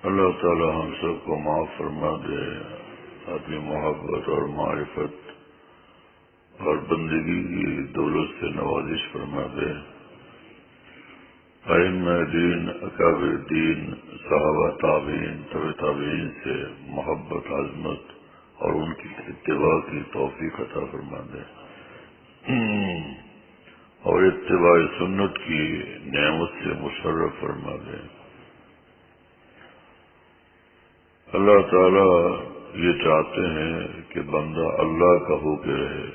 اللہ تعالی ہم سب کو معاف فرما دے، اپنی محبت اور معرفت اور بندگی کی دولت سے نوازش فرما دے۔ ائمہ دین، اکابر دین، صحابہ تابعین، تبع تابعین سے محبت، عظمت اور ان کی اتباع کی توفیق عطا فرما دے، اور اتباع سنت کی نعمت سے مشرف فرما دے۔ اللہ تعالی یہ چاہتے ہیں کہ بندہ اللہ کا ہو کے رہے،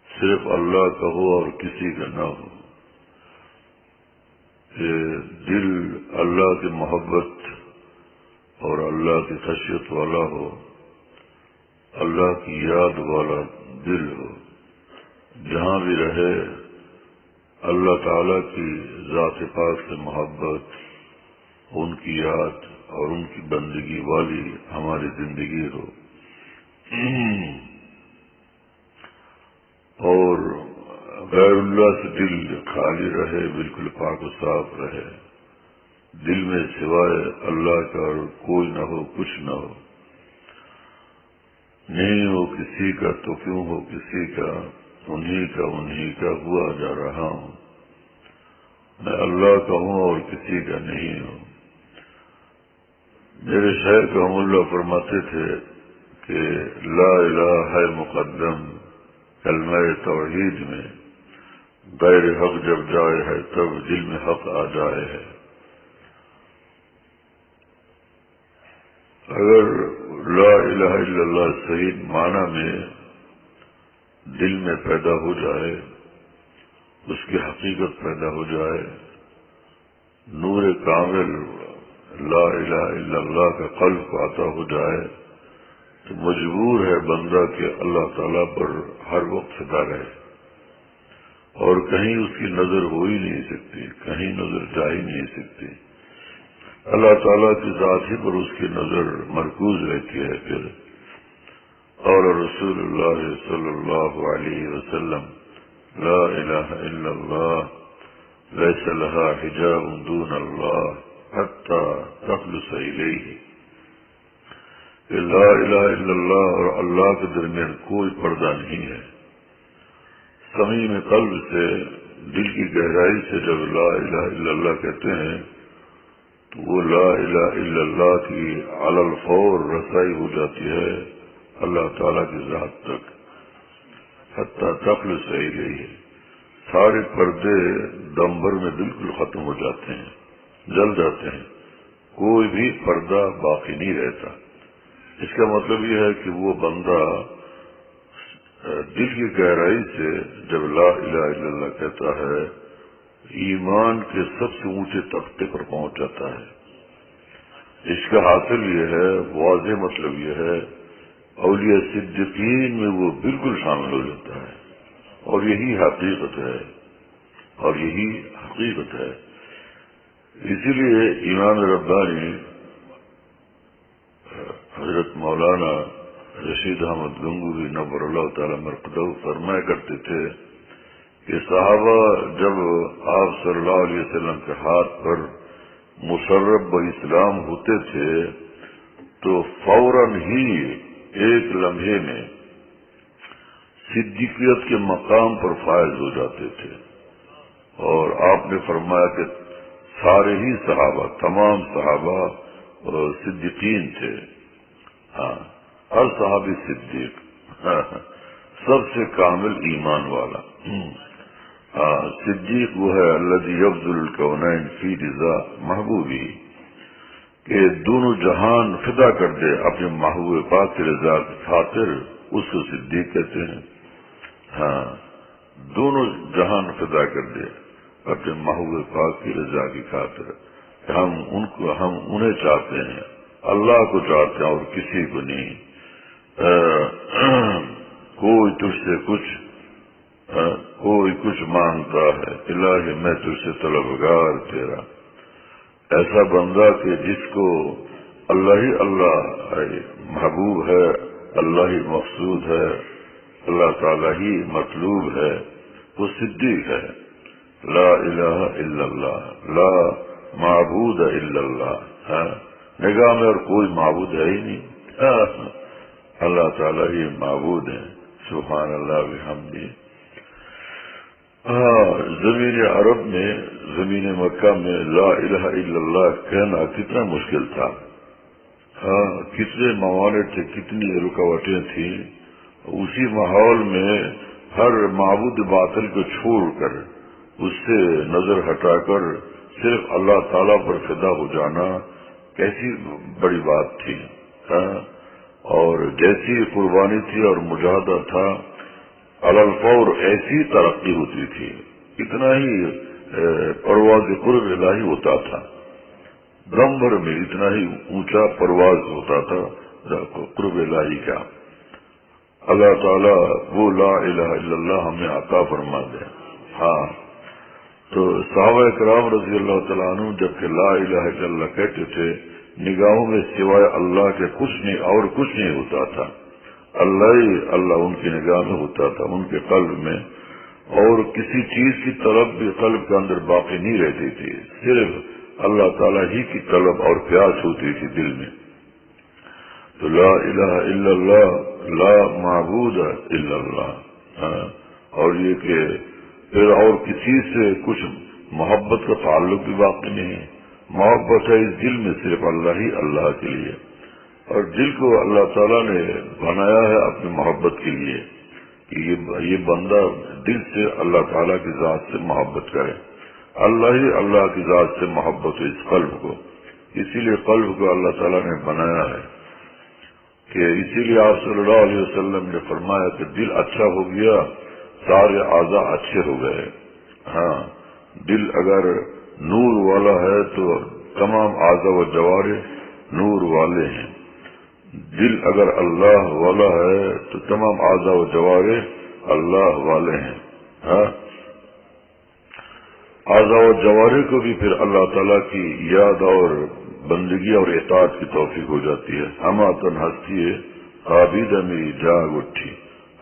صرف اللہ کا ہو اور کسی کا نہ ہو، کہ دل اللہ کی محبت اور اللہ کی خشیت والا ہو، اللہ کی یاد والا دل ہو، جہاں بھی رہے اللہ تعالی کی ذات پاک سے محبت، ان کی یاد اور ان کی بندگی والی ہماری زندگی ہو، اور غیر اللہ سے دل خالی رہے، بالکل پاک و صاف رہے، دل میں سوائے اللہ کا اور کوئی نہ ہو، کچھ نہ ہو، نہیں ہو کسی کا تو کیوں ہو کسی کا، انہی کا ہوا جا رہا ہوں، میں اللہ کا ہوں اور کسی کا نہیں ہوں۔ میرے شیخ رحمہ اللہ فرماتے تھے کہ لا الہ ہے مقدم، کلمہ توحید میں غیر حق جب جائے ہے تب دل میں حق آ جائے ہے۔ اگر لا الہ الا اللہ صحیح معنی میں دل میں پیدا ہو جائے، اس کی حقیقت پیدا ہو جائے، نور کامل لا الہ الا اللہ کا قلب کو عطا ہو جائے، تو مجبور ہے بندہ کہ اللہ تعالیٰ پر ہر وقت فدا رہے، اور کہیں اس کی نظر ہو ہی نہیں سکتی، کہیں نظر جا ہی نہیں سکتی، اللہ تعالیٰ کی ذات ہی پر اس کی نظر مرکوز رہتی ہے۔ پھر اور رسول اللہ صلی اللہ علیہ وسلم لا الہ الا اللہ لیس لہا حجاب دون اللہ حتی تخلص الیہ، کہ لا الہ الا اللہ اور اللہ کے درمیان کوئی پردہ نہیں ہے۔ صمیم قلب سے، دل کی گہرائی سے جب لا الہ الا اللہ کہتے ہیں تو وہ لا الہ الا اللہ کی علی الفور رسائی ہو جاتی ہے اللہ تعالیٰ کی ذات تک، حتی تخلص الیہ، سارے پردے دم بھر میں بالکل ختم ہو جاتے ہیں، جل جاتے ہیں، کوئی بھی پردہ باقی نہیں رہتا۔ اس کا مطلب یہ ہے کہ وہ بندہ دل کی گہرائی سے جب لا الہ الا اللہ کہتا ہے، ایمان کے سب سے اونچے طبقے پر پہنچ جاتا ہے۔ اس کا حاصل یہ ہے، واضح مطلب یہ ہے، اولیاء صدیقین میں وہ بالکل شامل ہو جاتا ہے، اور یہی حقیقت ہے، اور یہی حقیقت ہے۔ اسی لیے امام ربانی حضرت مولانا رشید احمد گنگوہی نور اللہ تعالی مرقدہ فرمایا کرتے تھے کہ صحابہ جب آپ صلی اللہ علیہ وسلم کے ہاتھ پر مشرب و اسلام ہوتے تھے تو فوراً ہی ایک لمحے میں صدیقیت کے مقام پر فائز ہو جاتے تھے، اور آپ نے فرمایا کہ سارے ہی صحابہ، تمام صحابہ صدیقین تھے، ہاں، ہر صحابی صدیق، سب سے کامل ایمان والا۔ صدیق وہ ہے الذی یبذل الکونین فی رضا محبوبی، کہ دونوں جہان فدا کر دے اپنے محبوب پاک کی رضا کی خاطر، اس کو صدیق کہتے ہیں۔ ہاں، دونوں جہان فدا کر دے اپنے محبوب پاک کی رضا کی خاطر، ہم انہیں چاہتے ہیں، اللہ کو چاہتے ہیں اور کسی کو نہیں۔ کوئی تجھ سے کوئی کچھ مانگتا ہے، الہی میں تجھ سے طلبگار تیرا، ایسا بندہ کہ جس کو اللہ ہی اللہ محبوب ہے، اللہ ہی مقصود ہے، اللہ تعالی ہی مطلوب ہے، وہ صدیق ہے۔ لا الہ الا اللہ، لا معبود الا اللہ، ہاں نگاہ میں اور کوئی معبود ہے ہی نہیں، اللہ تعالیٰ ہی معبود ہے، سبحان اللہ بحمدہ۔ زمین عرب میں، زمین مکہ میں لا الہ الا اللہ کہنا کتنا مشکل تھا، کتنے موانع تھے، کتنی رکاوٹیں تھیں۔ اسی ماحول میں ہر معبود باطل کو چھوڑ کر، اس سے نظر ہٹا کر صرف اللہ تعالیٰ پر فدا ہو جانا کیسی بڑی بات تھی، اور جیسی قربانی تھی اور مجاہدہ تھا، علی الفور ایسی ترقی ہوتی تھی، اتنا ہی پرواز قرب الہی ہوتا تھا، دم بھر میں اتنا ہی اونچا پرواز ہوتا تھا قرب الہی کا۔ اللہ تعالیٰ وہ لا الہ الا اللہ ہمیں عطا فرما دے۔ ہاں تو صحابہ کرام رضی اللہ تعالیٰ عنہ جب کہ لا الہ الا اللہ کہتے تھے، نگاہوں میں سوائے اللہ کے کچھ نہیں اور کچھ نہیں ہوتا تھا، اللہ ہی اللہ ان کی نگاہ میں ہوتا تھا، ان کے قلب میں، اور کسی چیز کی طلب بھی قلب کے اندر باقی نہیں رہتی تھی، صرف اللہ تعالیٰ ہی کی طلب اور پیاس ہوتی تھی دل میں۔ تو لا الہ الا اللہ، لا معبود الا اللہ، اور یہ کہ پھر اور کسی سے کچھ محبت کا تعلق بھی باقی نہیں، محبت ہے اس دل میں صرف اللہ ہی اللہ کے لیے، اور دل کو اللہ تعالیٰ نے بنایا ہے اپنی محبت کے لیے کہ یہ بندہ دل سے اللہ تعالیٰ کی ذات سے محبت کرے، اللہ ہی اللہ کی ذات سے محبت ہے اس قلب کو، اسی لیے قلب کو اللہ تعالیٰ نے بنایا ہے کہ اسی لیے آپ صلی اللہ علیہ وسلم نے فرمایا کہ دل اچھا ہو گیا سارے اعضاء اچھے ہو گئے۔ ہاں دل اگر نور والا ہے تو تمام اعضاء و جوارح نور والے ہیں، دل اگر اللہ والا ہے تو تمام اعضاء و جوارح اللہ والے ہیں۔ ہاں اعضاء و جوارح کو بھی پھر اللہ تعالیٰ کی یاد اور بندگی اور اطاعت کی توفیق ہو جاتی ہے۔ ہما تن ہستی ہے عابد میری جاگ اٹھی،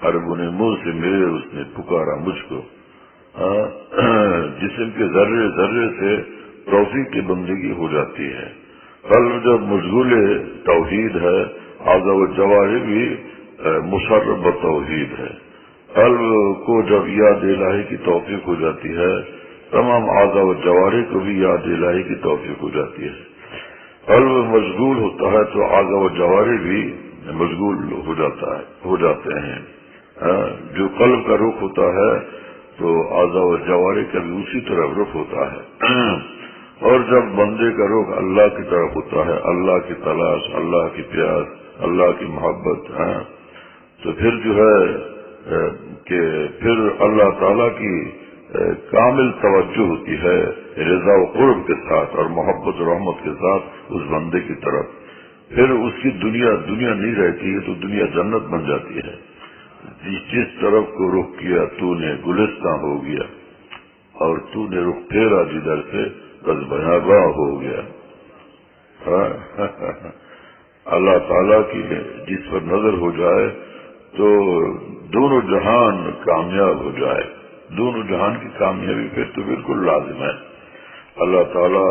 ہر گنے منہ سے میرے اس نے پکارا مجھ کو۔ جسم کے ذرے ذرے سے توفیق کی بندگی ہو جاتی ہے۔ قلب جب مشغول توحید ہے، اعضاء و جوارح بھی مشرب توحید ہے۔ قلب کو جب یاد الہی کی توفیق ہو جاتی ہے، تمام اعضاء و جوارح کو بھی یاد الہی کی توفیق ہو جاتی ہے۔ قلب مشغول ہوتا ہے تو اعضاء و جوارح بھی مشغول ہو جاتے ہیں۔ جو قلب کا رخ ہوتا ہے تو اعضاء و جوارح کا بھی اسی طرح رخ ہوتا ہے، اور جب بندے کا رخ اللہ کی طرف ہوتا ہے، اللہ کی تلاش، اللہ کی پیاس، اللہ کی محبت، تو پھر جو ہے کہ پھر اللہ تعالیٰ کی کامل توجہ ہوتی ہے رضا و قرب کے ساتھ اور محبت و رحمت کے ساتھ اس بندے کی طرف، پھر اس کی دنیا نہیں رہتی ہے تو دنیا جنت بن جاتی ہے۔ جس طرف کو رخ کیا تو نے گلستان ہو گیا، اور تو نے رخ پھیرا جدھر سے بس بیاباں ہو گیا۔ اللہ تعالیٰ کی جس پر نظر ہو جائے تو دونوں جہان کامیاب ہو جائے، دونوں جہان کی کامیابی پھر تو بالکل لازم ہے۔ اللہ تعالیٰ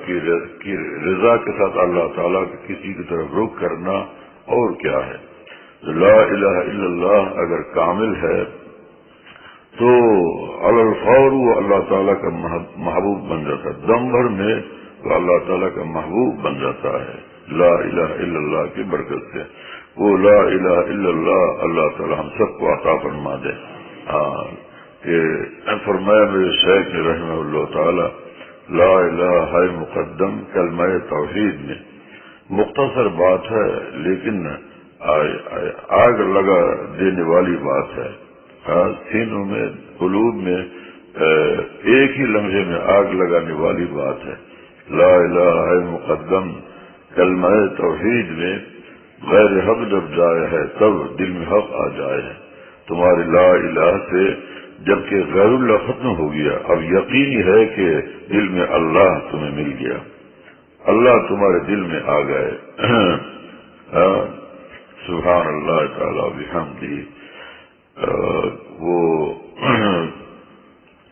کی رضا کے ساتھ اللہ تعالیٰ کے کسی کی طرف رخ کرنا اور کیا ہے۔ لا الہ الا اللہ اگر کامل ہے تو علی الفور وہ اللہ تعالیٰ کا محبوب بن جاتا ہے، دم بھر میں تو اللہ تعالیٰ کا محبوب بن جاتا ہے لا الہ الا اللہ کی برکت سے۔ وہ لا الہ الا اللہ اللہ تعالیٰ ہم سب کو عطا فرما دے۔ کہ فرمایا میرے شیخ نے رحمہ اللہ تعالیٰ، لا الہ ہے مقدم کلمہ توحید میں، مختصر بات ہے لیکن آگ لگا دینے والی بات ہے۔ سینوں میں قلوب میں ایک ہی لمحے میں آگ لگانے والی بات ہے۔ لا الہ ہے مقدم کلمہ توحید میں غیر حق جب جائے ہے تب دل میں حق آ جائے ہے۔ تمہاری لا الہ سے جبکہ غیر اللہ ختم ہو گیا، اب یقینی ہے کہ دل میں اللہ تمہیں مل گیا، اللہ تمہارے دل میں آ گئے۔ سبحان اللہ تعالی بحمدہ۔ وہ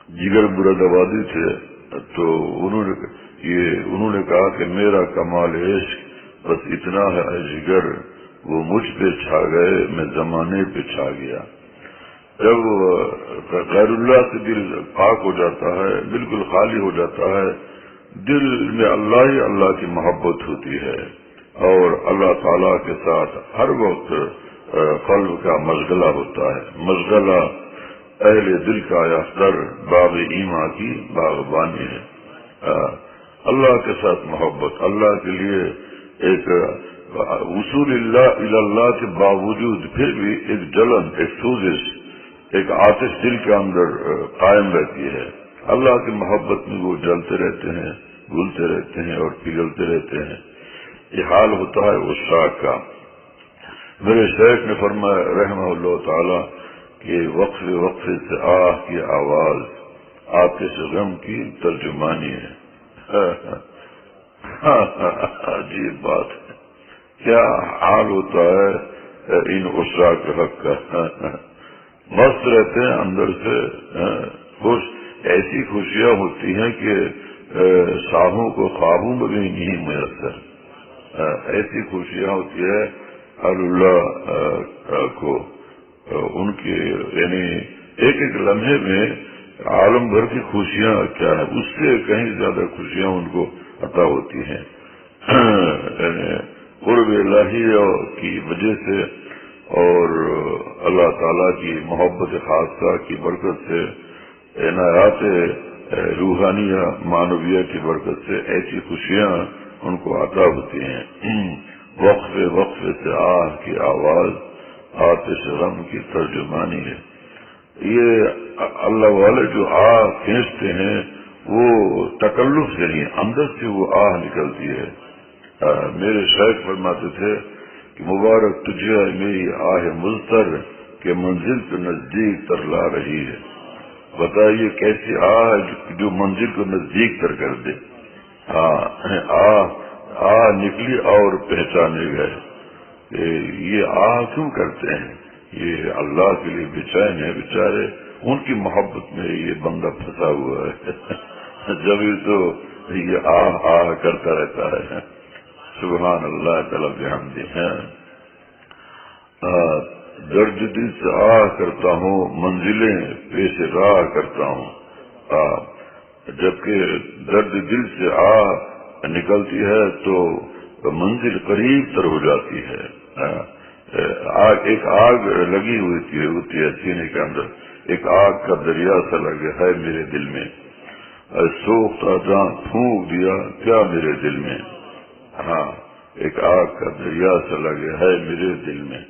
جگر مراد آبادی تھے، تو انہوں نے کہا کہ میرا کمال عشق بس اتنا ہے اے جگر، وہ مجھ پہ چھا گئے میں زمانے پہ چھا گیا۔ جب غیر اللہ سے دل پاک ہو جاتا ہے، بالکل خالی ہو جاتا ہے، دل میں اللہ ہی اللہ کی محبت ہوتی ہے، اور اللہ تعالیٰ کے ساتھ ہر وقت قلب کا مشغلہ ہوتا ہے۔ مشغلہ اہل دل کا اختر باغ ایمان کی باغبانی ہے۔ اللہ کے ساتھ محبت، اللہ کے لیے ایک وصول اللہ کے باوجود پھر بھی ایک جلن، ایک سوزش، ایک آتش دل کے اندر قائم رہتی ہے۔ اللہ کی محبت میں وہ جلتے رہتے ہیں، گلتے رہتے ہیں اور پگھلتے رہتے ہیں۔ یہ حال ہوتا ہے اس شاخ کا۔ میرے شیخ نے فرمایا رحمہ اللہ تعالی کہ وقفے وقفے سے آہ کی آواز آتش غم کی ترجمانی ہے۔ عجیب بات ہے، کیا حال ہوتا ہے ان اسرا کے حق کا۔ مست رہتے ہیں اندر سے، خوش، ایسی خوشیاں ہوتی ہیں کہ شاہوں کو خوابوں میں بھی نہیں میسر، ایسی خوشیاں ہوتی ہے اللہ کو ان کی، یعنی ایک ایک لمحے میں عالم بھر کی خوشیاں کیا ہے، اس سے کہیں زیادہ خوشیاں ان کو عطا ہوتی ہیں۔ قرب الہی کی وجہ سے اور اللہ تعالیٰ کی محبت خاصہ کی برکت سے، عنایات روحانیہ معنویہ کی برکت سے ایسی خوشیاں ان کو عطا ہوتی ہیں۔ وقفے وقفے سے آہ کی آواز آتش غم کی ترجمانی ہے۔ یہ اللہ والے جو آہ کھینچتے ہیں وہ تکلف سے نہیں، اندر سے وہ آہ نکلتی ہے۔ میرے شیخ فرماتے تھے کہ مبارک تجھے میری آہ مضطر کہ منزل تو نزدیک تر لا رہی ہے۔ بتائیے کیسی آہ جو منزل کو نزدیک تر کر دے۔ آہ نکلی اور پہچانے گئے۔ یہ آہ کیوں کرتے ہیں؟ یہ اللہ کے لیے بچائن ہے، بیچارے ان کی محبت میں یہ بندہ پھنسا ہوا ہے، جبھی تو یہ آہ کرتا رہتا ہے۔ سبحان اللہ تعالی بحمدہ۔ درد دل سے آہ کرتا ہوں، منزلیں پیش راہ کرتا ہوں۔ جبکہ درد دل سے آہ نکلتی ہے تو منزل قریب تر ہو جاتی ہے۔ ایک آگ لگی ہوتی ہے سینے کے اندر، ایک آگ کا دریا سا لگا ہے میرے دل میں، سوختہ جان پھونک دیا کیا میرے دل میں۔ ایک آگ کا دریا سا لگا ہے میرے دل میں۔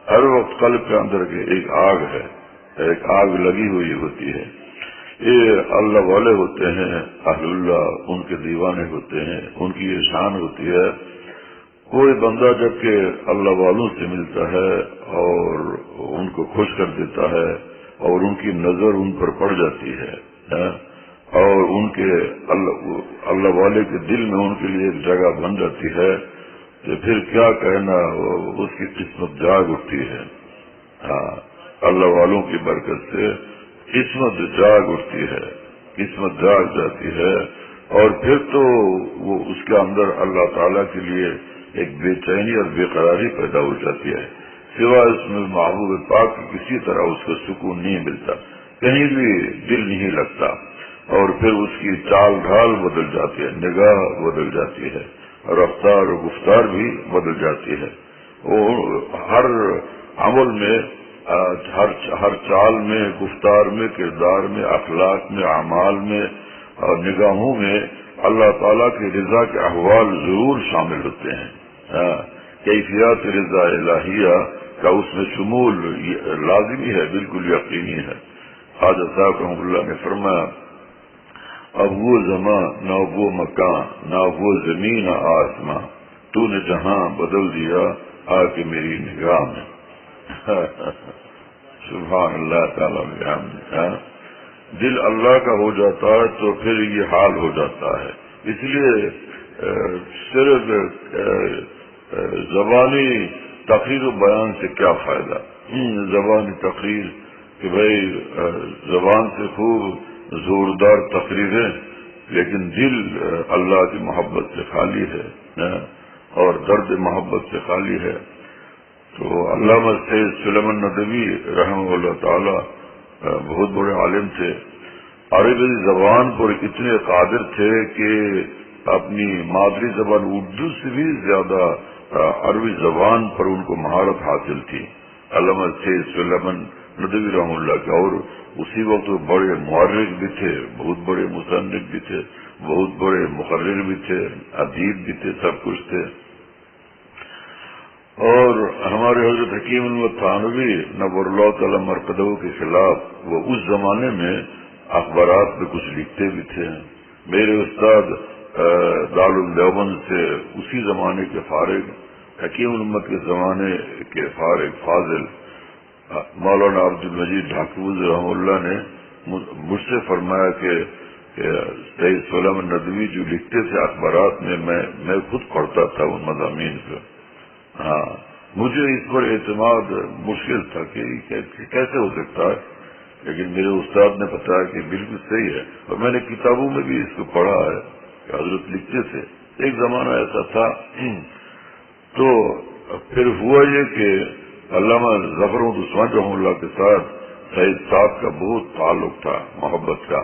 ہر وقت قلب کے اندر کے ایک آگ ہے، ایک آگ لگی ہوئی ہوتی ہے۔ یہ اللہ والے ہوتے ہیں، اہل اللہ ان کے دیوانے ہوتے ہیں، ان کی یہ شان ہوتی ہے۔ کوئی بندہ جبکہ اللہ والوں سے ملتا ہے اور ان کو خوش کر دیتا ہے اور ان کی نظر ان پر پڑ جاتی ہے اور ان کے اللہ والے کے دل میں ان کے لیے ایک جگہ بن جاتی ہے، تو پھر کیا کہنا، اس کی قسمت جاگ اٹھتی ہے۔ اللہ والوں کی برکت سے قسمت جاگ اٹھتی ہے، قسمت جاگ جاتی ہے، اور پھر تو وہ اس کے اندر اللہ تعالیٰ کے لیے ایک بے چینی اور بے قراری پیدا ہو جاتی ہے، سوائے اس میں محبوب پاک کی کسی طرح اس کو سکون نہیں ملتا، کہیں بھی دل نہیں لگتا، اور پھر اس کی چال ڈھال بدل جاتی ہے، نگاہ بدل جاتی ہے، رفتار و گفتار بھی بدل جاتی ہے۔ وہ ہر عمل میں، ہر چال میں، گفتار میں، کردار میں، اخلاق میں، اعمال میں اور نگاہوں میں اللہ تعالیٰ کی رضا کے احوال ضرور شامل ہوتے ہیں۔ کیفیات رضا الہیہ کا اس میں شمول لازمی ہے، بالکل یقینی ہے۔ خواجہ صاحب رحمۃ اللہ نے فرمایا اب وہ زمان نہ وہ مکان نہ وہ زمین آسماں، تو نے جہاں بدل دیا آ کے میری نگاہ میں۔ سبحان اللہ تعالیٰ۔ دل اللہ کا ہو جاتا ہے تو پھر یہ حال ہو جاتا ہے۔ اس لیے صرف زبانی تقریر و بیان سے کیا فائدہ؟ زبانی تقریر کہ بھائی زبان سے خوب زوردار تقریریں، لیکن دل اللہ کی محبت سے خالی ہے اور درد محبت سے خالی ہے. تو علامہ سید سلیمان ندوی رحمہ اللہ تعالی بہت بڑے عالم تھے. عربی زبان پر اتنے قادر تھے کہ اپنی مادری زبان اردو سے بھی زیادہ عربی زبان پر ان کو مہارت حاصل تھی علامہ سید سلیمان ندوی رحمہ اللہ کے. اور اسی وقت وہ بڑے مورخ بھی تھے، بہت بڑے مصنف بھی تھے، بہت بڑے مقرر بھی تھے، ادیب بھی تھے، سب کچھ تھے. اور ہمارے حضرت حکیم الامت تھانوی نور اللہ تعالی مرقدہ کے خلاف وہ اس زمانے میں اخبارات میں کچھ لکھتے بھی تھے. میرے استاد دارالعلوم دیوبند سے اسی زمانے کے فارغ، حکیم الامت کے زمانے کے فارغ فاضل مولانا عبد المجید ڈھاکوز رحمہ اللہ نے مجھ سے فرمایا کہ سید سلیمان ندوی جو لکھتے تھے اخبارات میں خود پڑھتا تھا ان مضامین پہ. ہاں، مجھے اس پر اعتماد مشکل تھا کہ کیسے ہو سکتا ہے، لیکن میرے استاد نے بتایا کہ بالکل صحیح ہے. اور میں نے کتابوں میں بھی اس کو پڑھا ہے کہ حضرت لکھتے تھے. ایک زمانہ ایسا تھا. تو پھر ہوا یہ کہ علامہ ظفر احمد عثمانی رحمہ اللہ کے ساتھ سید صاحب کا بہت تعلق تھا، محبت کا.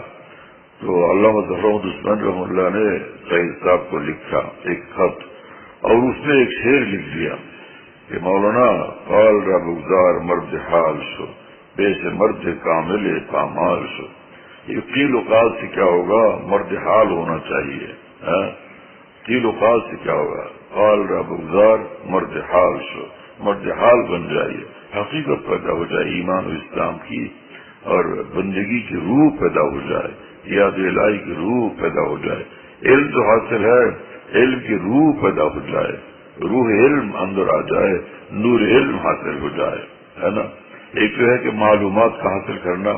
تو علامہ ظفر احمد عثمانی رحمہ اللہ نے سید صاحب کو لکھا ایک خط، اور اس میں ایک شعر لکھ دیا کہ مولانا قال را بگزار مرد حال شو، بے سے مرد کامل پامال شو. یہ قیل و قال سے کیا ہوگا؟ مرد حال ہونا چاہیے. قیل و قال سے کیا ہوگا؟ قال را بگزار مرد حال شو، مرد حال بن جائیے، حقیقت پیدا ہو جائے ایمان و اسلام کی، اور بندگی کی روح پیدا ہو جائے، یاد الہی کی روح پیدا ہو جائے. علم جو حاصل ہے، علم کی روح پیدا ہو جائے، روح علم اندر آ جائے، نور علم حاصل ہو جائے، ہے نا. ایک تو ہے کہ معلومات کا حاصل کرنا،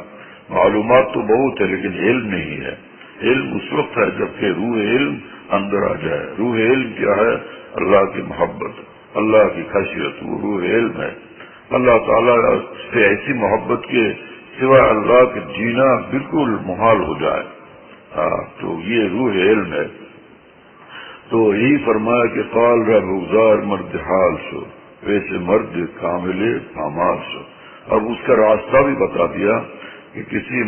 معلومات تو بہت ہے لیکن علم نہیں ہے. علم اس وقت ہے جبکہ روح علم اندر آ جائے. روح علم کیا ہے؟ اللہ کی محبت، اللہ کی خشیت، وہ روح علم ہے. اللہ تعالیٰ سے ایسی محبت کے سوا اللہ کے جینا بالکل محال ہو جائے. تو یہ روح علم ہے. تو یہی فرمایا کہ قال را بگزار مرد حال شو، ویسے مرد کامل پامال شو. اب اس کا راستہ بھی بتا دیا کہ کسی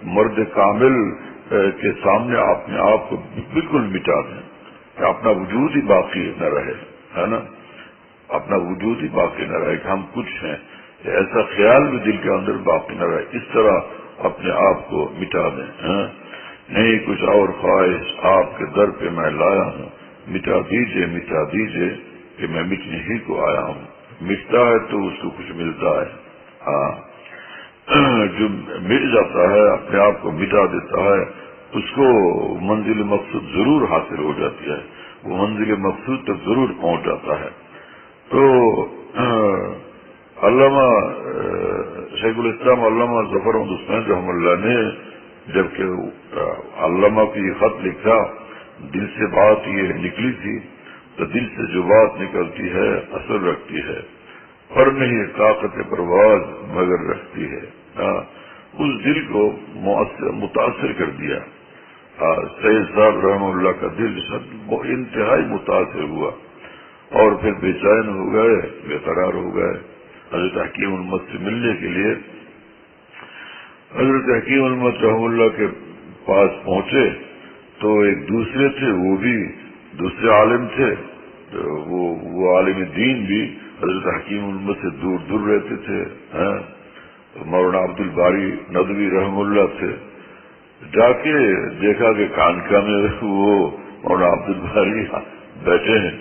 مرد کامل کے سامنے اپنے آپ کو بالکل مٹا دیں کہ اپنا وجود ہی باقی نہ رہے، ہے نا. اپنا وجود ہی باقی نہ رہے کہ ہم کچھ ہیں، ایسا خیال بھی دل کے اندر باقی نہ رہے. اس طرح اپنے آپ کو مٹا دیں. نہیں کچھ اور خواہش آپ کے در پہ میں لایا ہوں، مٹا دیجئے کہ میں مٹنے ہی کو آیا ہوں. مٹتا ہے تو اس کو کچھ ملتا ہے. جو مٹ جاتا ہے، اپنے آپ کو مٹا دیتا ہے، اس کو منزل مقصود ضرور حاصل ہو جاتی ہے، وہ منزل مقصود تک ضرور پہنچ جاتا ہے. تو علامہ شیخ الاسلام علامہ ظفر احمد عثمانی رحمہ اللہ نے جبکہ علامہ کو یہ خط لکھا، دل سے بات یہ نکلی تھی. تو دل سے جو بات نکلتی ہے اثر رکھتی ہے، پر نہیں طاقت پرواز مگر رکھتی ہے. اس دل کو متاثر کر دیا. سید صاحب رحمہ اللہ کا دل انتہائی متاثر ہوا اور پھر بے چین ہو گئے، بے قرار ہو گئے. حضرت حکیم الامت سے ملنے کے لیے حضرت حکیم الامت رحمہ اللہ کے پاس پہنچے تو ایک دوسرے تھے، وہ بھی دوسرے عالم تھے. وہ عالم دین بھی حضرت حکیم الامت سے دور دور رہتے تھے. مولانا عبد الباری ندوی رحمہ اللہ تھے. جا کے دیکھا کہ کانکا میں وہ مولانا عبد الباری بیٹھے ہیں.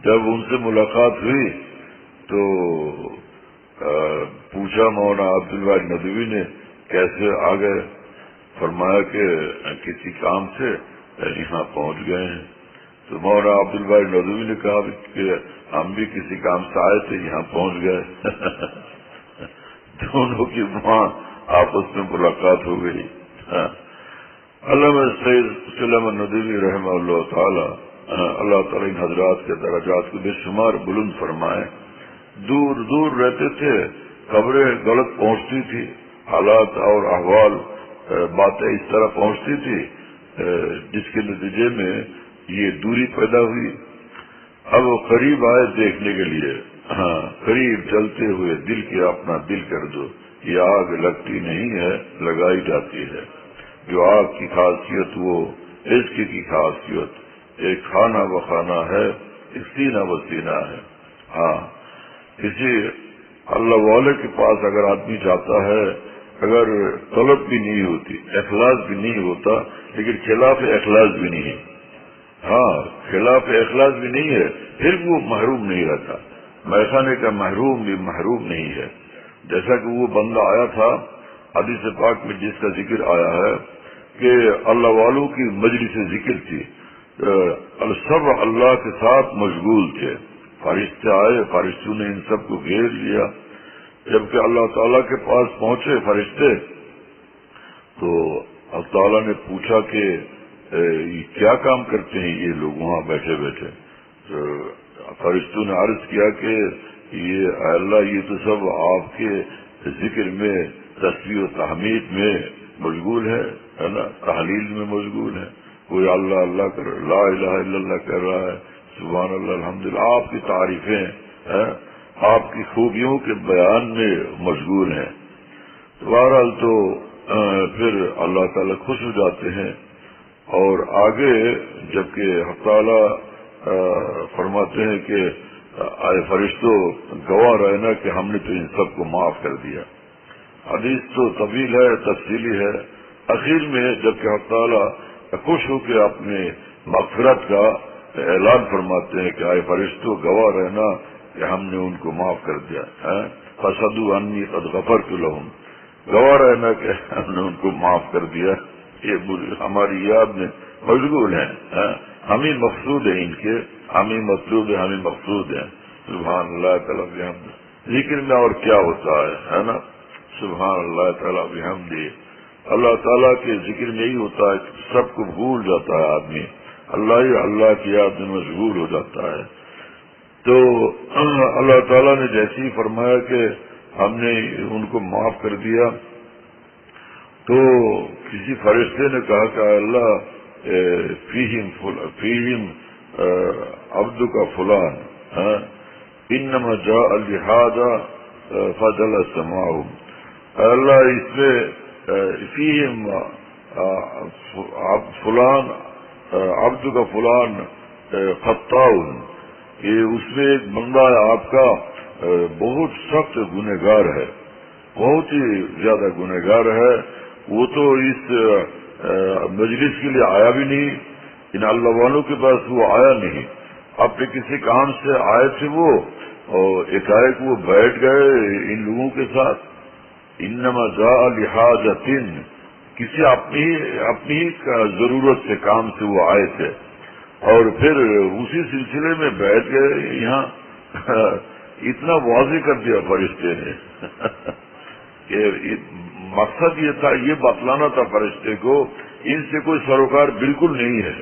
جب ان سے ملاقات ہوئی تو پوچھا مولانا عبد الباری ندوی نے کیسے آ گئے؟ فرمایا کہ کسی کام سے یہاں پہنچ گئے ہیں. تو مولانا عبد الباری ندوی نے کہا کہ ہم بھی کسی کام سے آئے تھے، یہاں پہنچ گئے. دونوں کی وہاں آپس میں ملاقات ہو گئی. علامہ سید سلیمان ندوی رحمہ اللہ تعالی، اللہ تعالی ان حضرات کے درجات کو بے شمار بلند فرمائے. دور دور رہتے تھے، خبریں غلط پہنچتی تھی، حالات اور احوال باتیں اس طرح پہنچتی تھی جس کے نتیجے میں یہ دوری پیدا ہوئی. اب وہ قریب آئے دیکھنے کے لیے. ہاں، قریب چلتے ہوئے دل کے اپنا دل کر دو. یہ آگ لگتی نہیں ہے، لگائی جاتی ہے. جو آگ کی خاصیت وہ عشق کی خاصیت ایک خانہ بخانہ ہے، ایک سینہ بسینہ ہے. ہاں، کسی اللہ والے کے پاس اگر آدمی جاتا ہے، اگر طلب بھی نہیں ہوتی، اخلاص بھی نہیں ہوتا، لیکن خلاف اخلاص بھی نہیں ہے. ہاں، خلاف اخلاص بھی نہیں ہے، پھر وہ محروم نہیں رہتا. میخانے کا محروم بھی محروم نہیں ہے. جیسا کہ وہ بندہ آیا تھا حدیث پاک میں جس کا ذکر آیا ہے کہ اللہ والوں کی مجلس ذکر تھی، سب اللہ کے ساتھ مشغول تھے. فرشتے آئے، فرشتوں نے ان سب کو گھیر لیا. جبکہ اللہ تعالیٰ کے پاس پہنچے فرشتے تو اللہ تعالیٰ نے پوچھا کہ کیا کام کرتے ہیں یہ لوگ وہاں بیٹھے بیٹھے. فرشتوں نے عرض کیا کہ یہ اللہ یہ تو سب آپ کے ذکر میں، تسبیح و تحمید میں مشغول ہے نا، تحلیل میں مشغول ہے. کوئی اللہ اللہ کر رہا ہے، لا الہ الا اللہ کر رہا ہے، سبحان اللہ الحمدللہ، آپ کی تعریفیں، آپ کی خوبیوں کے بیان میں مشغول ہیں. بہرحال تو پھر اللہ تعالیٰ خوش ہو جاتے ہیں. اور آگے جبکہ حق تعالیٰ فرماتے ہیں کہ آئے فرشتوں گواہ رہنا کہ ہم نے تو ان سب کو معاف کر دیا. حدیث تو طویل ہے، تفصیلی ہے. اخیر میں جبکہ حق تعالیٰ خوش ہو کے اپنے مغفرت کا اعلان فرماتے ہیں کہ آئے فرشتوں گواہ رہنا کہ ہم نے ان کو معاف کر دیا. فَشَهِدُوا أَنِّي قَدْ غَفَرْتُ لَهُمْ، گواہ رہنا کہ ہم نے ان کو معاف کر دیا. یہ ہماری یاد میں مشغول ہیں. ہمیں مقصود ہے ان کے، ہمیں مطلوب ہے، ہمیں مقصود ہے. سبحان اللہ تعالیٰ بحمدہ ذکر میں اور کیا ہوتا ہے نا. سبحان اللہ تعالیٰ بحمدہ. اللہ تعالیٰ کے ذکر میں ہی ہوتا ہے کہ سب کو بھول جاتا ہے آدمی، اللہ ہی اللہ کی یاد میں مشغول ہو جاتا ہے. تو اللہ تعالیٰ نے جیسے ہی فرمایا کہ ہم نے ان کو معاف کر دیا تو کسی فرشتے نے کہا کہ اللہ فیہم عبدک فلان انما جاء لہذا فجلس معهم. اللہ اس میں فیہم فلان عبدک فلان خطاؤن، کہ اس میں ایک بندہ ہے آپ کا بہت سخت گنہگار ہے، بہت ہی زیادہ گنہگار ہے. وہ تو اس مجلس کے لیے آیا بھی نہیں، ان اللہ والوں کے پاس وہ آیا نہیں. اپنے کسی کام سے آئے تھے وہ، اور ایک وہ بیٹھ گئے ان لوگوں کے ساتھ. انما جاء لحاجۃ، کسی اپنی ضرورت سے کام سے وہ آئے تھے، اور پھر اسی سلسلے میں بیٹھ گئے یہاں. اتنا واضح کر دیا فرشتے نے کہ مقصد یہ تھا، یہ بتلانا تھا فرشتے کو ان سے کوئی سروکار بالکل نہیں ہے.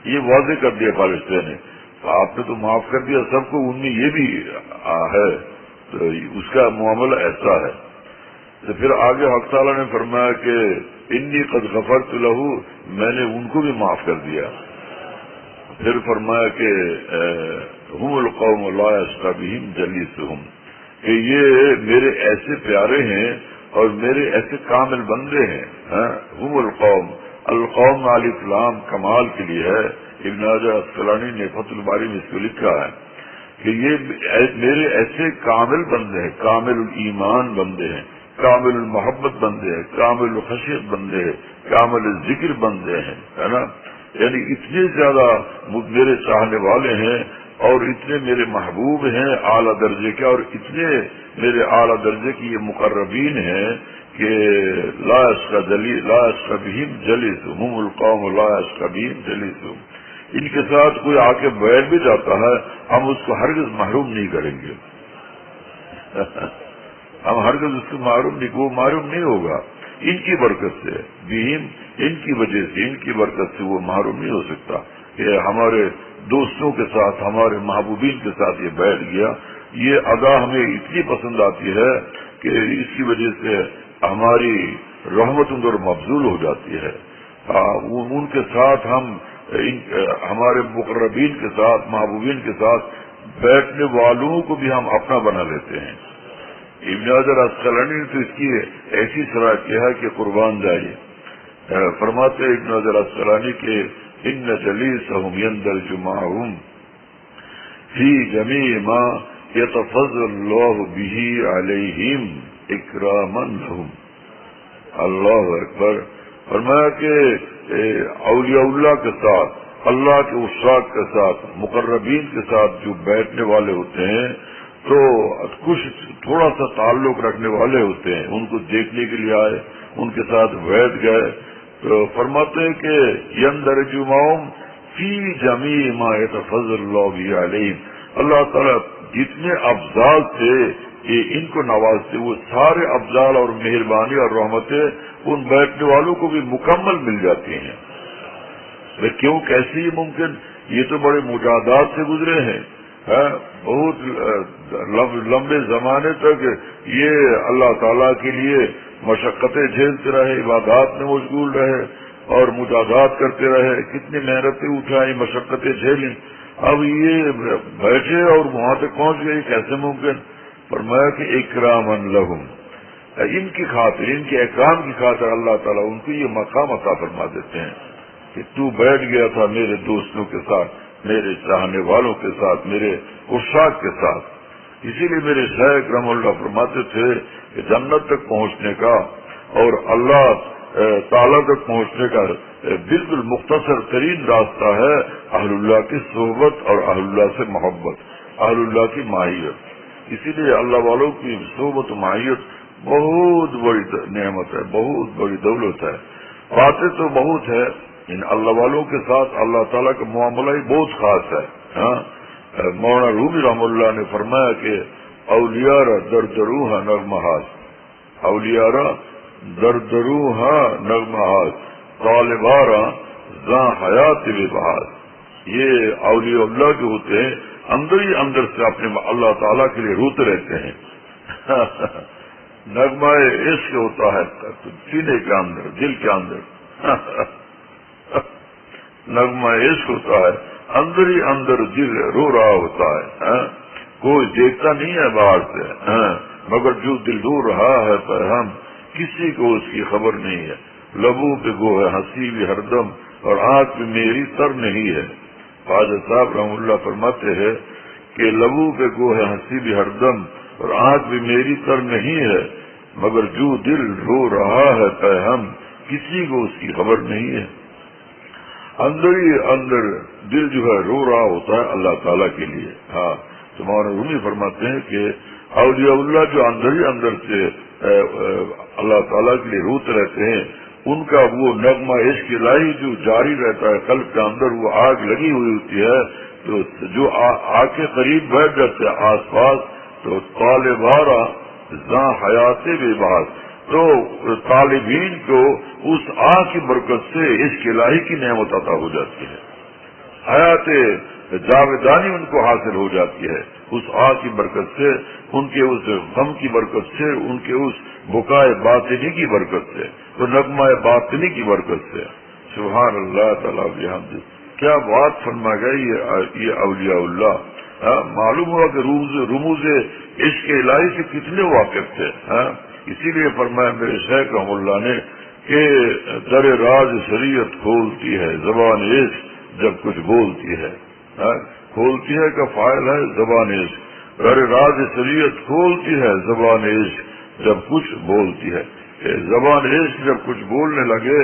یہ واضح کر دیا فرشتے نے. آپ نے تو معاف کر دیا سب کو، ان میں یہ بھی ہے، تو اس کا معاملہ ایسا ہے. تو پھر آگے حق تعالیٰ نے فرمایا کہ انی قد غفرت لہ، میں نے ان کو بھی معاف کر دیا. پھر فرمایا کہ ہم القوم لا یشقی بہم جلیسہم، کہ یہ میرے ایسے پیارے ہیں اور میرے ایسے کامل بندے ہیں. ہم القوم، القوم الف لام کمال کے لیے ہے. ابن حجر اسقلانی نے فتح الباری میں اس کو لکھا ہے کہ یہ میرے ایسے کامل بندے ہیں، کامل الایمان بندے ہیں، کامل المحبت بندے ہیں، کامل الخشیت بندے ہیں، کامل الذکر بندے ہیں، ہے نا. یعنی اتنے زیادہ میرے چاہنے والے ہیں اور اتنے میرے محبوب ہیں اعلیٰ درجے کے، اور اتنے میرے اعلیٰ درجے کی یہ مقربین ہیں کہ لا یشقی بہم جلیسہم، ہم القوم لا یشقی بہم جلیسہم. ان کے ساتھ کوئی آ کے بیٹھ بھی جاتا ہے ہم اس کو ہرگز محروم نہیں کریں گے. ہم ہرگز اس کو محروم نہیں، وہ محروم نہیں ہوگا. ان کی برکت سے، بہم ان کی وجہ سے، ان کی برکت سے وہ محروم نہیں ہو سکتا کہ ہمارے دوستوں کے ساتھ، ہمارے محبوبین کے ساتھ یہ بیٹھ گیا. یہ ادا ہمیں اتنی پسند آتی ہے کہ اس کی وجہ سے ہماری رحمت ان پر مبذول ہو جاتی ہے. ان کے ساتھ ہم ہمارے مقربین کے ساتھ محبوبین کے ساتھ بیٹھنے والوں کو بھی ہم اپنا بنا لیتے ہیں. ابن حجر عسقلانی نے تو اس کی ایسی صلاح کیا ہے کہ قربان جائیے. فرماتے ابن حجر عسقلانی کے ان جلیسہم یندرج معہم فی جمیع ما یتفضل اللہ بہ علیہم اکراما لہم. اللہ اکبر. فرمایا کہ اولیاء اللہ کے ساتھ، اللہ کے عشاق کے ساتھ، مقربین کے ساتھ جو بیٹھنے والے ہوتے ہیں تو کچھ تھوڑا سا تعلق رکھنے والے ہوتے ہیں، ان کو دیکھنے کے لیے آئے، ان کے ساتھ بیٹھ گئے تو فرماتے ہیں کہ یندرج معہم فی جمیع ما یتفضل اللہ بہ علیہم. اللہ تعالیٰ جتنے افضال تھے کہ ان کو نوازتے، وہ سارے افضال اور مہربانی اور رحمتیں ان بیٹھنے والوں کو بھی مکمل مل جاتی ہیں. کیوں کیسے یہ ممکن؟ یہ تو بڑے مجاہدات سے گزرے ہیں، بہت لمبے زمانے تک یہ اللہ تعالیٰ کے لیے مشقتیں جھیلتے رہے، عبادات میں مشغول رہے اور مجاہدات کرتے رہے، کتنی محنتیں اٹھائیں، مشقتیں جھیلیں. اب یہ بیٹھے اور وہاں تک پہنچ گئے، کیسے ممکن؟ فرمایا کہ اکراما لہم، ان کی خاطر، ان کے اکرام کی خاطر اللہ تعالیٰ ان کو یہ مقام عطا فرما دیتے ہیں کہ تو بیٹھ گیا تھا میرے دوستوں کے ساتھ، میرے چاہنے والوں کے ساتھ، میرے عشاق کے ساتھ. اسی لیے میرے شیخ رحمہ اللہ فرماتے تھے کہ جنت تک پہنچنے کا اور اللہ تعالیٰ تک پہنچنے کا بالکل مختصر ترین راستہ ہے اہل اللہ کی صحبت اور اہل اللہ سے محبت، اہل اللہ کی ماہیت. اسی لیے اللہ والوں کی صحبت و ماہیت بہت بڑی نعمت ہے، بہت بڑی دولت ہے. باتیں تو بہت ہے، ان اللہ والوں کے ساتھ اللہ تعالیٰ کا معاملہ ہی بہت خاص ہے. مولانا رومی رحم اللہ نے فرمایا کہ اولیاء دردروہا نغمہاز، اولیاء دردروہا نغمہاز طالبارا زاں حیات ببہاز. یہ اولیاء اللہ جو ہوتے ہیں اندر ہی اندر سے اپنے اللہ تعالیٰ کے لیے روتے رہتے ہیں. نغمہ عشق ہوتا ہے سینے کے اندر، دل کے اندر نغمہ عشق ہوتا ہے، اندر ہی اندر دل رو رہا ہوتا ہے. کوئی دیکھتا نہیں ہے باہر سے، مگر جو دل رو رہا ہے پیغام کسی کو اس کی خبر نہیں ہے. لبوں پہ گو ہے ہنسی بھی ہر دم اور آنکھ پہ میری تر نہیں ہے. خواجہ صاحب رحم اللہ فرماتے ہیں کہ لبوں پہ گو ہے ہنسی بھی ہر دم اور آنکھ بھی میری تر نہیں ہے، مگر جو دل رو رہا ہے پیغام کسی کو اس کی خبر نہیں ہے. اندر ہی اندر دل جو ہے رو رہا ہوتا ہے اللہ تعالیٰ کے لیے. تو مولانا رومی فرماتے ہیں کہ اولیاء اللہ جو اندر ہی اندر سے اللہ تعالیٰ کے لیے روتے رہتے ہیں، ان کا وہ نغمہ عشق الہی جو جاری رہتا ہے قلب کے اندر، وہ آگ لگی ہوئی ہوتی ہے. تو جو آگ کے قریب بیٹھ جاتے ہیں آس پاس تو طالبارا زاں حیات بے باز، تو طالبین کو اس آگ کی برکت سے عشق الہی کی نعمت عطا ہو جاتی ہے، حیات جاویدانی ان کو حاصل ہو جاتی ہے اس آگ کی برکت سے، ان کے اس غم کی برکت سے، ان کے اس بکائے باطنی کی برکت سے، وہ نغمہ باطنی کی برکت سے. سبحان اللہ تعالیٰ بحمدہ. کیا بات فرما گئی یہ اولیاء اللہ. معلوم ہوا کہ رموز عشق الہی سے کتنے واقف تھے. اسی لیے فرمایا میرے شیخ رحم اللہ نے کہ در راز شریعت کھولتی ہے زبان عشق جب کچھ بولتی ہے. کھولتی ہے کا فائل ہے زبان عشق. در راز شریعت کھولتی ہے زبان عشق جب کچھ بولتی ہے. زبان عشق جب کچھ بولنے لگے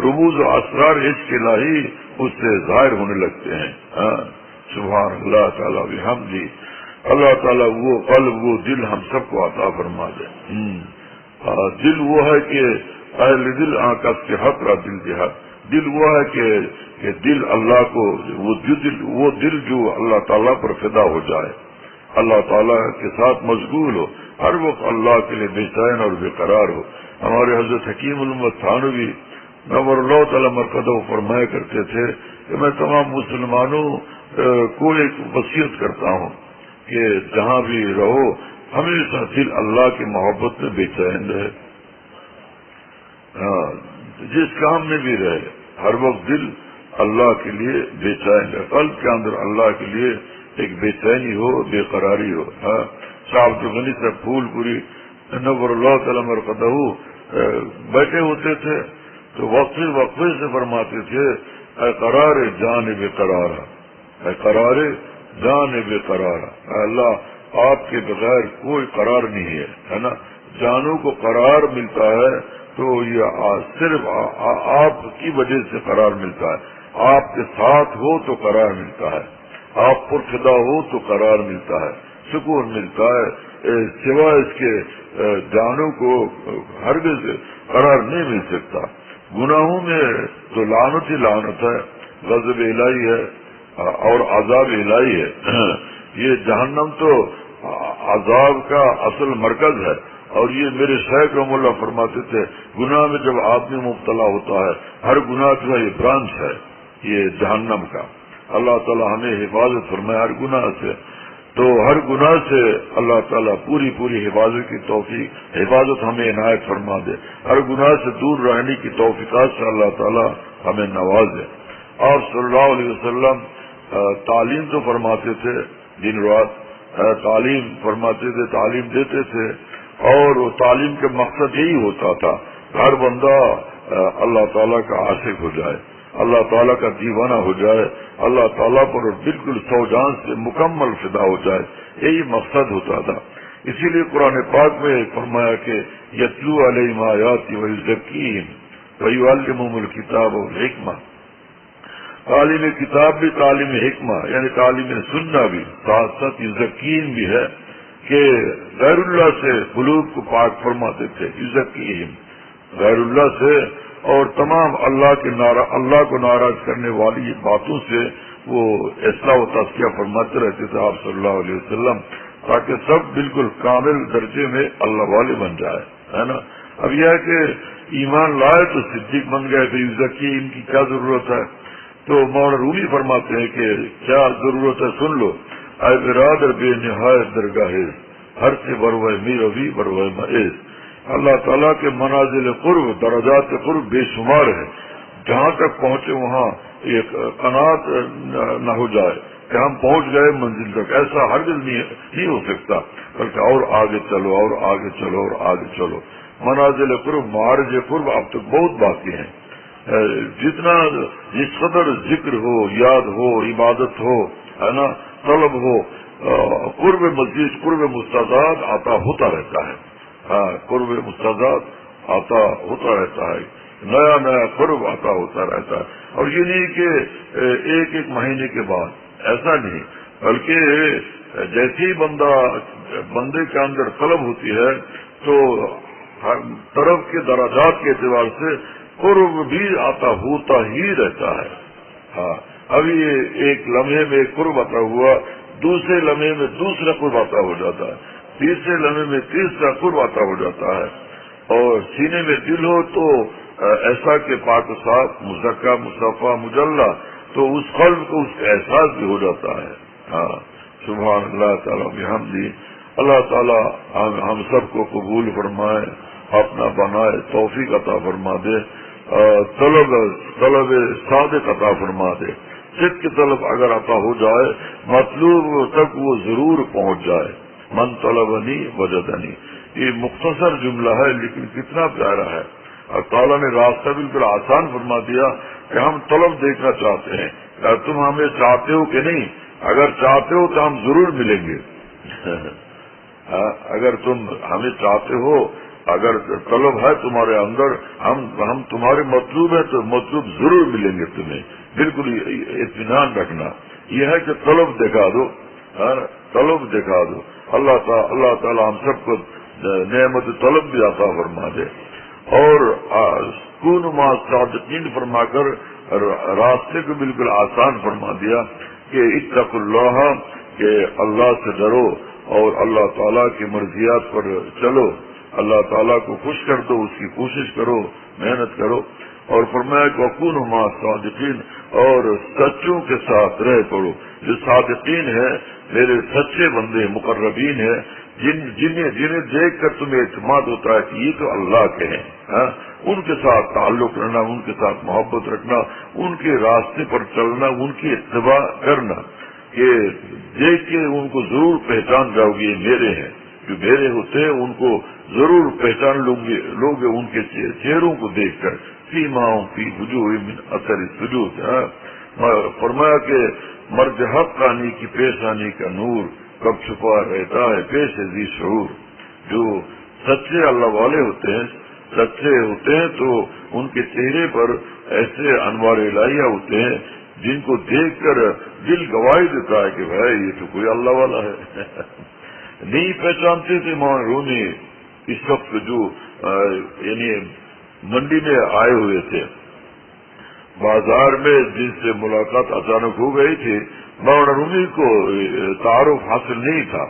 رموز و اسرار عشق الہی اس سے ظاہر ہونے لگتے ہیں. سبحان اللہ تعالیٰ بحمدہ. اللہ تعالیٰ وہ قلب وہ دل ہم سب کو عطا فرما دے. دل وہ ہے کہ اہل دل آکس کے حق را دل کے حق. دل وہ ہے کہ دل اللہ کو وہ دل جو اللہ تعالیٰ پر فدا ہو جائے، اللہ تعالیٰ کے ساتھ مشغول ہو، ہر وقت اللہ کے لیے بے چین اور بے قرار ہو. ہمارے حضرت حکیم الامت تھانوی نور اللہ تعالیٰ مرقدہ فرمایا کرتے تھے کہ میں تمام مسلمانوں کو ایک وصیت کرتا ہوں کہ جہاں بھی رہو ہمیشہ دل اللہ کی محبت میں بے چین رہے. ہاں جس کام میں بھی رہے ہر وقت دل اللہ کے لیے بے چین ہے، قلب کے اندر اللہ کے لیے ایک بے چینی ہو، بے قراری ہو. صاحب جو غنی سے پھول پوری نور اللہ تعالی مرقدہ بیٹھے ہوتے تھے تو وقفے سے فرماتے تھے اے قرار جان بے قرارا، اے قرار جان بے قرارا، اے اللہ آپ کے بغیر کوئی قرار نہیں ہے نا. جانوں کو قرار ملتا ہے تو یہ صرف آپ کی وجہ سے قرار ملتا ہے. آپ کے ساتھ ہو تو قرار ملتا ہے، آپ پرخدا ہو تو قرار ملتا ہے، سکون ملتا ہے. سوائے اس کے جانوں کو ہرگز قرار نہیں مل سکتا. گناہوں میں تو لعنت ہی لعنت ہے، غضب الہی ہے اور عذاب الہی ہے. یہ جہنم تو عذاب کا اصل مرکز ہے. اور یہ میرے شیخ رحمہ اللہ فرماتے تھے گناہ میں جب آدمی مبتلا ہوتا ہے ہر گناہ جو ہے یہ برانچ ہے یہ جہنم کا. اللہ تعالیٰ ہمیں حفاظت فرمائے ہر گناہ سے. تو ہر گناہ سے اللہ تعالیٰ پوری حفاظت کی توفیق حفاظت ہمیں عنایت فرما دے. ہر گناہ سے دور رہنے کی توفیقات سے اللہ تعالیٰ ہمیں نوازے. اور صلی اللہ علیہ وسلم تعلیم تو فرماتے تھے، دن رات تعلیم فرماتے تھے، تعلیم دیتے تھے. اور وہ تعلیم کے مقصد یہی ہوتا تھا ہر بندہ اللہ تعالیٰ کا عاشق ہو جائے، اللہ تعالیٰ کا دیوانہ ہو جائے، اللہ تعالیٰ پر بالکل سو جان سے مکمل فدا ہو جائے. یہی مقصد ہوتا تھا. اسی لیے قرآن پاک میں فرمایا کہ یتلو علیہم آیاتی ویزکیہم ویعلمہم الکتاب والحکمہ. تعلیم کتاب بھی تعلیم حکمہ یعنی تعلیم سننا بھی ساتھ ساتھ یزکین بھی ہے کہ غیر اللہ سے قلوب کو پاک فرماتے تھے. یزکیہم غیر اللہ سے اور تمام اللہ کو ناراض کرنے والی باتوں سے وہ اصلاح و تزکیہ فرماتے رہتے تھے آپ صلی اللہ علیہ وسلم تاکہ سب بالکل کامل درجے میں اللہ والے بن جائے ہے نا. اب یہ ہے کہ ایمان لائے تو صدیق بن گئے تو یزکیہم کی کیا ضرورت ہے. تو مولانا رومی فرماتے ہیں کہ کیا ضرورت ہے سن لو. اے برادر بے نہایت درگاہ ہر سے بروئے میروی بروئے معیز. اللہ تعالیٰ کے منازل قرب درجات قرب بے شمار ہے. جہاں تک پہنچے وہاں ایک قناعت نہ ہو جائے کہ ہم پہنچ گئے منزل تک، ایسا ہرگز نہیں ہو سکتا بلکہ اور آگے چلو اور آگے چلو اور آگے چلو. منازل قرب معارج قرب اب تک بہت باقی ہیں. جتنا جس قدر ذکر ہو، یاد ہو، عبادت ہو ہے نا، طلب ہو، قرب مزید قرب مستضاد عطا ہوتا رہتا ہے. قرب مستضاد عطا ہوتا رہتا ہے، نیا نیا قرب عطا ہوتا رہتا ہے. اور یہ نہیں کہ ایک ایک مہینے کے بعد، ایسا نہیں، بلکہ جیسے ہی بندے کے اندر طلب ہوتی ہے تو ہر طرف کے درجات کے اعتبار سے قرب بھی عطا ہوتا ہی رہتا ہے. ابھی ایک لمحے میں ایک قرب عطا ہوا، دوسرے لمحے میں دوسرا قرب عطا ہو جاتا ہے، تیسرے لمحے میں تیسرا قرب عطا ہو جاتا ہے. اور سینے میں دل ہو تو ایسا کہ پاک صاف مزکا مصطفیٰ مجلہ تو اس قلب کو اس کا احساس بھی ہو جاتا ہے. سبحان اللہ تعالیٰ بحمدہ. اللہ تعالیٰ ہم سب کو قبول فرمائے، اپنا بنائے، توفیق عطا فرما دے، طلب صادق عطا فرما دے. صدق کی طلب اگر عطا ہو جائے مطلوب تک وہ ضرور پہنچ جائے. من طلبنی وجدنی، یہ مختصر جملہ ہے لیکن کتنا پیارا ہے. اور تعالیٰ نے راستہ بالکل آسان فرما دیا کہ ہم طلب دیکھنا چاہتے ہیں. تم ہمیں چاہتے ہو کہ نہیں؟ اگر چاہتے ہو تو ہم ضرور ملیں گے. اگر تم ہمیں چاہتے ہو، اگر طلب ہے تمہارے اندر، ہم تمہارے مطلوب ہے تو مطلوب ضرور ملیں گے تمہیں. بالکل اطمینان رکھنا. یہ ہے کہ طلب دکھا دو، طلب دکھا دو. اللہ تعالیٰ ہم سب کو نعمت طلب بھی عطا فرما دے. اور کون ما صادقین فرما کر راستے کو بالکل آسان فرما دیا کہ اتقوا اللہ، کہ اللہ سے ڈرو اور اللہ تعالیٰ کی مرضیات پر چلو، اللہ تعالیٰ کو خوش کر دو، اس کی کوشش کرو، محنت کرو. اور فرمایا کہ وکونوا مع الصادقین، اور سچوں کے ساتھ رہ پڑو. جو صادقین ہیں میرے سچے بندے مقربین ہیں، جنہیں دیکھ کر تمہیں اعتماد ہوتا ہے کہ یہ تو اللہ کے ہیں، ان کے ساتھ تعلق رہنا، ان کے ساتھ محبت رکھنا، ان کے راستے پر چلنا، ان کی اتباع کرنا کہ دیکھ کے ان کو ضرور پہچان جاؤ گے یہ میرے ہیں، جو میرے ہوتے ہیں ان کو ضرور پہچان لوگ ان کے چہروں کو دیکھ کر، سیماؤں فی وجوہ من اثر السجود۔ فرمایا کہ مرد حق آنی کی پیشانی کا نور کب چھپا رہتا ہے پیش ذی شعور۔ جو سچے اللہ والے ہوتے ہیں، سچے ہوتے ہیں تو ان کے چہرے پر ایسے انوار الہیہ ہوتے ہیں جن کو دیکھ کر دل گواہی دیتا ہے کہ بھائی یہ تو کوئی اللہ والا ہے۔ نہیں پہچانتے تھے مولانا رومی اس وقت جو یعنی منڈی میں آئے ہوئے تھے، بازار میں جن سے ملاقات اچانک ہو گئی تھی، مولانا رومی کو تعارف حاصل نہیں تھا۔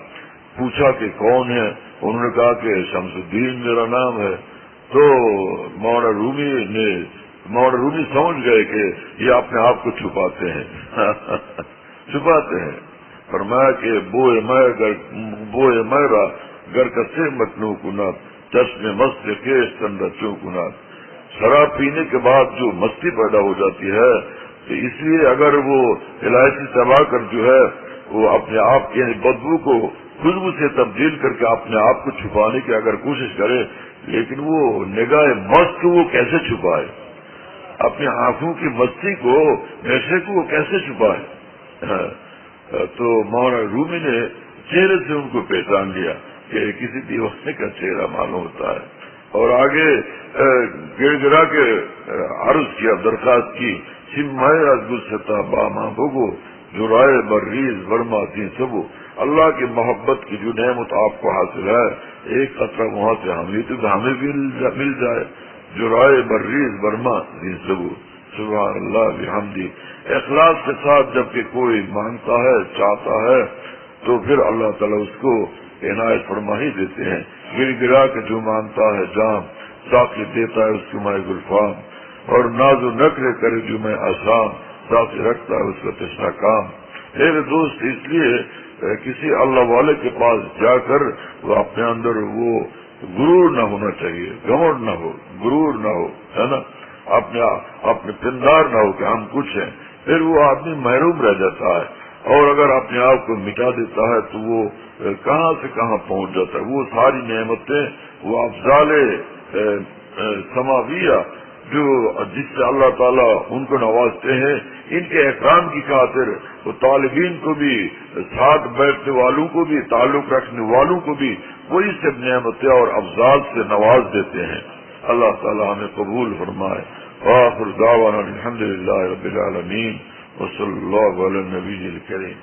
پوچھا کہ کون ہے، انہوں نے کہا کہ شمس الدین میرا نام ہے۔ تو مولانا رومی سمجھ گئے کہ یہ اپنے آپ کو چھپاتے ہیں چھپاتے ہیں۔ فرمایا کہ بوئے میرا گر کسے متنو کنات چشم مست کیش تن رچوں کنات۔ شراب پینے کے بعد جو مستی پیدا ہو جاتی ہے تو اس لیے اگر وہ الائچی چبا کر جو ہے وہ اپنے آپ کی بدبو کو خوشبو سے تبدیل کر کے اپنے آپ کو چھپانے کی اگر کوشش کرے، لیکن وہ نگاہ مست وہ کیسے چھپائے، اپنی آنکھوں کی مستی کو، نشے کو وہ کیسے چھپائے؟ تو مولانا رومی نے چہرے سے ان کو پہچان لیا کہ کسی دیوانے کا چہرہ معلوم ہوتا ہے، اور آگے گڑ گڑا کے عرض کیا، درخواست کی، سمائے از گلشتہ باما بگو جو رائے برریز برما تین سبو۔ اللہ کی محبت کی جو نعمت آپ کو حاصل ہے، ایک قطرہ وہاں سے ہمیں بھی مل جائے، جو رائے برریز برما تین سبو۔ سبحان اللہ بحمدی۔ اخلاص کے ساتھ جب کہ کوئی مانگتا ہے، چاہتا ہے، تو پھر اللہ تعالیٰ اس کو عنایت فرما ہی دیتے ہیں۔ گر گرا کے جو مانگتا ہے جام، ساقی دیتا ہے اس کو میں گلفام، اور ناز و نخرے کرے جو میں آسان، ساقی رکھتا ہے اس کا تشنا کام۔ میرے دوست، اس لیے کسی اللہ والے کے پاس جا کر وہ اپنے اندر وہ غرور نہ ہونا چاہیے، گھمنڈ نہ ہو، غرور نہ ہو، ہے نا، اپنے پندار نہ ہو کہ ہم کچھ ہیں، پھر وہ آدمی محروم رہ جاتا ہے، اور اگر اپنے آپ کو مٹا دیتا ہے تو وہ کہاں سے کہاں پہنچ جاتا ہے۔ وہ ساری نعمتیں، وہ افضال سماویہ جو جس سے اللہ تعالیٰ ان کو نوازتے ہیں، ان کے اکرام کی خاطر وہ طالبین کو بھی، ساتھ بیٹھنے والوں کو بھی، تعلق رکھنے والوں کو بھی وہی سب نعمتیں اور افضال سے نواز دیتے ہیں۔ اللہ تعالیٰ ہمیں قبول فرمائے۔ وآخر دعوانا الحمدللہ رب العالمین، وصلی اللہ علی النبی الکریم۔